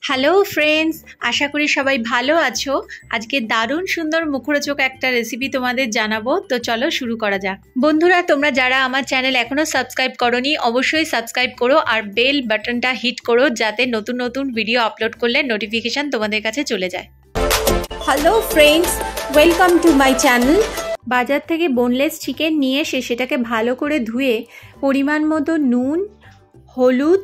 Hello friends, আশা করি সবাই ভালো আছো। আজকে দারুণ সুন্দর মুখরোচক একটা রেসিপি তোমাদের জানাবো। তো চলো শুরু করা যাক। বন্ধুরা, তোমরা যারা আমার চ্যানেল এখনো সাবস্ক্রাইব করোনি অবশ্যই সাবস্ক্রাইব করো আর বেল বাটনটা হিট করো, যাতে নতুন নতুন ভিডিও আপলোড করলে নোটিফিকেশন তোমাদের কাছে চলে যায়। Hello friends, welcome to my channel. বাজার থেকে বোনলেস চিকেন নিয়ে এসে সেটাকে ভালো করে ধুয়ে পরিমাণ মতো নুন, হলুদ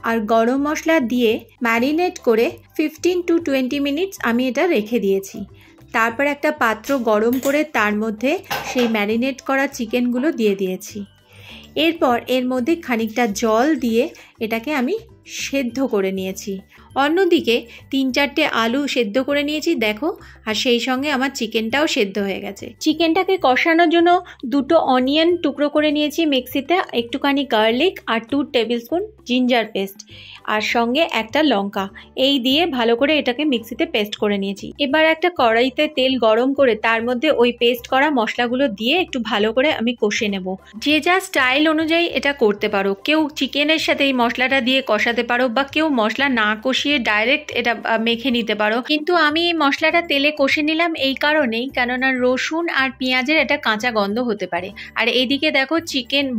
আর গরম মশলা দিয়ে ম্যারিনেট করে 15 to 20 মিনিটস আমি এটা রেখে দিয়েছি। তারপর একটা পাত্র গরম করে তার মধ্যে সেই ম্যারিনেট করা চিকেনগুলো দিয়ে দিয়েছি। এরপর এর মধ্যে খানিকটা জল দিয়ে এটাকে আমি সেদ্ধ করে নিয়েছি। অন্যদিকে 3-4টে আলু সেদ্ধ করে নিয়েছি দেখো, আর সেই সঙ্গে আমার চিকেনটাও সেদ্ধ হয়ে গেছে। চিকেনটাকে কষানোর জন্য 2টো অনিয়ন টুকরো করে নিয়েছি মিক্সিতে, একটুখানি গার্লিক আর 2 টেবিল স্পুন জিঞ্জার পেস্ট আর সঙ্গে একটা লঙ্কা, এই দিয়ে ভালো করে এটাকে মিক্সিতে পেস্ট করে নিয়েছি। এবার একটা কড়াইতে তেল গরম করে তার মধ্যে ওই পেস্ট করা মশলাগুলো দিয়ে একটু ভালো করে আমি কষে নেব। যে যা স্টাইল অনুযায়ী এটা করতে পারো, কেউ চিকেনের সাথে এই মশলাটা দিয়ে কষাতে পারো বা কেউ মশলা না কষিয়ে ডাইরেক্ট এটা মেখে নিতে পারো, কিন্তু আমি এই মশলাটা তেলে কষে নিলাম এই কারণেই, কেননা রসুন আর পেঁয়াজের একটা কাঁচা গন্ধ হতে পারে। আর এইদিকে দেখো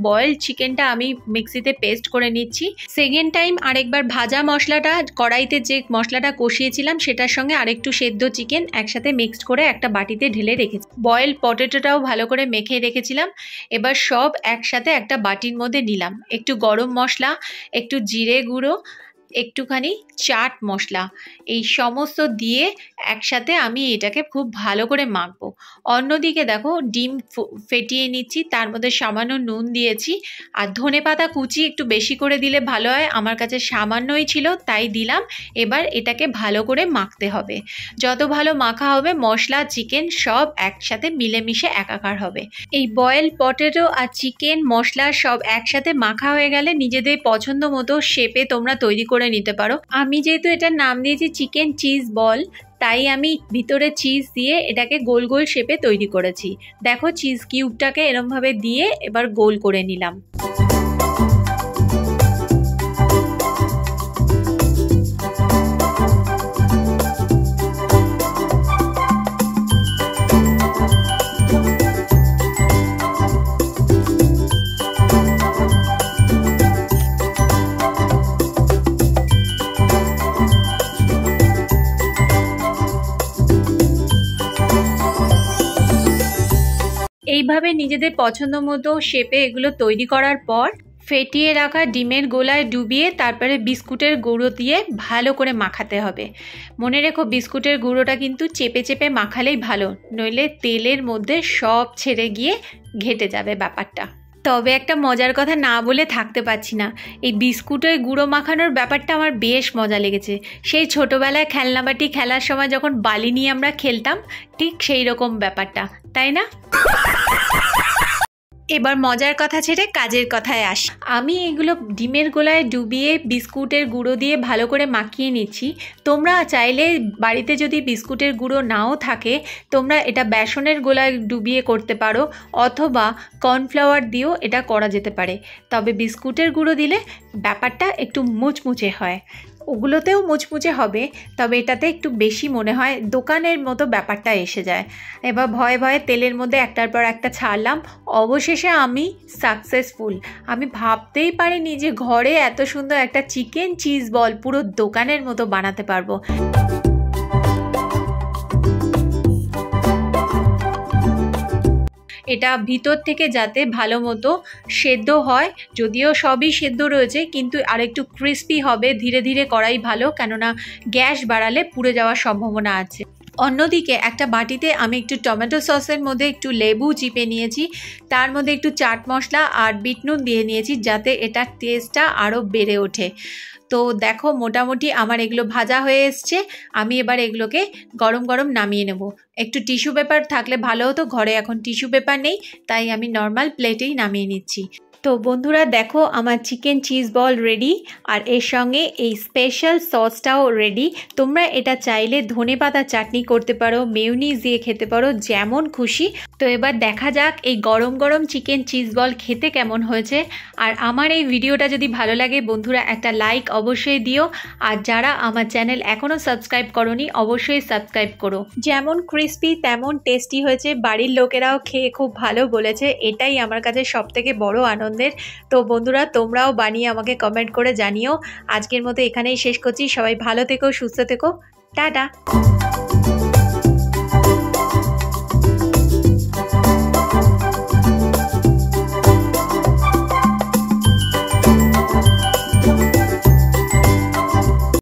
বয়েলড চিকেনটা আমি মিক্সিতে পেস্ট করে নিচ্ছি। সেকেন্ড টাইম আরেকবার ভাজা মশলাটা কড়াইতে যে মশলাটা কষিয়েছিলাম সেটার সঙ্গে আরেকটু সেদ্ধ চিকেন একসাথে মিক্সড করে একটা বাটিতে ঢেলে রেখেছি। বয়েলড পটেটোটাও ভালো করে মেখে রেখেছিলাম। এবার সব একসাথে একটা বাটির মধ্যে নিলাম। একটু গরম মশলা, একটু জিরে গুঁড়ো, একটুখানি চাট মশলা, এই সমস্ত দিয়ে একসাথে আমি এটাকে খুব ভালো করে মাখবো। অন্যদিকে দেখো ডিম ফেটিয়ে নিচ্ছি, তার মধ্যে সামান্য নুন দিয়েছি আর ধনেপাতা কুচি একটু বেশি করে দিলে ভালো হয়, আমার কাছে সামান্যই ছিল তাই দিলাম। এবার এটাকে ভালো করে মাখতে হবে। যত ভালো মাখা হবে মশলা চিকেন সব একসাথে মিলেমিশে একাকার হবে। এই বয়েল পটেটো আর চিকেন মশলা সব একসাথে মাখা হয়ে গেলে নিজেদের পছন্দ মতো শেপে তোমরা তৈরি করে নিতে পারো। আমি যেহেতু এটার নাম দিয়েছি চিকেন চিজ বল, তাই আমি ভিতরে চিজ দিয়ে এটাকে গোল গোল শেপে তৈরি করেছি। দেখো চিজ কিউবটাকে এরমভাবে দিয়ে এবার গোল করে নিলাম। এইভাবে নিজেদের পছন্দ মতো শেপে এগুলো তৈরি করার পর ফেটিয়ে রাখা ডিমের গোলায় ডুবিয়ে তারপরে বিস্কুটের গুঁড়ো দিয়ে ভালো করে মাখাতে হবে। মনে রেখো বিস্কুটের গুঁড়োটা কিন্তু চেপে চেপে মাখালেই ভালো, নইলে তেলের মধ্যে সব ছেড়ে গিয়ে ঘেটে যাবে ব্যাপারটা। তবে একটা মজার কথা না বলে থাকতে পারছি না, এই বিস্কুটের গুঁড়ো মাখানোর ব্যাপারটা আমার বেশ মজা লেগেছে। সেই ছোটোবেলায় খেলনাবাটি খেলার সময় যখন বালি নিয়ে আমরা খেলতাম, ঠিক সেই রকম ব্যাপারটা, তাই না? এবার মজার কথা ছেড়ে কাজের কথায় আসি। আমি এগুলো ডিমের গোলায় ডুবিয়ে বিস্কুটের গুঁড়ো দিয়ে ভালো করে মাখিয়ে নিচ্ছি। তোমরা চাইলে বাড়িতে যদি বিস্কুটের গুঁড়ো নাও থাকে তোমরা এটা বেসনের গোলায় ডুবিয়ে করতে পারো, অথবা কর্নফ্লাওয়ার দিয়েও এটা করা যেতে পারে। তবে বিস্কুটের গুঁড়ো দিলে ব্যাপারটা একটু মুচমুচে হয়। ওগুলোতেও মুচমুচে হবে, তবে এটাতে একটু বেশি মনে হয় দোকানের মতো ব্যাপারটা এসে যায়। এবার ভয়ে ভয়ে তেলের মধ্যে একটার পর একটা ছাড়লাম। অবশেষে আমি সাকসেসফুল। আমি ভাবতেই পারিনি যে ঘরে এত সুন্দর একটা চিকেন চিজ বল পুরো দোকানের মতো বানাতে পারবো। এটা ভিতর থেকে যাতে ভালো মতো সেদ্ধ হয়, যদিও সবই সেদ্ধ রয়েছে কিন্তু আরেকটু ক্রিস্পি হবে, ধীরে ধীরে করাই ভালো, কেননা গ্যাস বাড়ালে পুড়ে যাওয়ার সম্ভাবনা আছে। অন্যদিকে একটা বাটিতে আমি একটু টমেটো সসের মধ্যে একটু লেবু চিপে নিয়েছি, তার মধ্যে একটু চাট মশলা আর বিট নুন দিয়ে নিয়েছি যাতে এটার টেস্টটা আরও বেড়ে ওঠে। তো দেখো মোটামুটি আমার এগুলো ভাজা হয়ে এসছে। আমি এবার এগুলোকে গরম গরম নামিয়ে নেব। একটু টিস্যু পেপার থাকলে ভালো হতো, ঘরে এখন টিস্যু পেপার নেই তাই আমি নর্মাল প্লেটেই নামিয়ে নিচ্ছি। তো বন্ধুরা দেখো আমার চিকেন চিজ বল রেডি, আর এর সঙ্গে এই স্পেশাল সসটাও রেডি। তোমরা এটা চাইলে ধনেপাতা চাটনি করতে পারো, মেয়োনিজ দিয়ে খেতে পারো, যেমন খুশি। তো এবার দেখা যাক এই গরম গরম চিকেন চিজ বল খেতে কেমন হয়েছে। আর আমার এই ভিডিওটা যদি ভালো লাগে বন্ধুরা একটা লাইক অবশ্যই দিও, আর যারা আমার চ্যানেল এখনও সাবস্ক্রাইব করোনি অবশ্যই সাবস্ক্রাইব করো। যেমন ক্রিস্পি তেমন টেস্টি হয়েছে, বাড়ির লোকেরাও খেয়ে খুব ভালো বলেছে, এটাই আমার কাছে সবথেকে বড় আনন্দের। তো বন্ধুরা তোমরাও বানিয়ে আমাকে কমেন্ট করে জানিও। আজকের মতো এখানেই শেষ করছি, সবাই ভালো থেকো, সুস্থ থেকো, টাটা।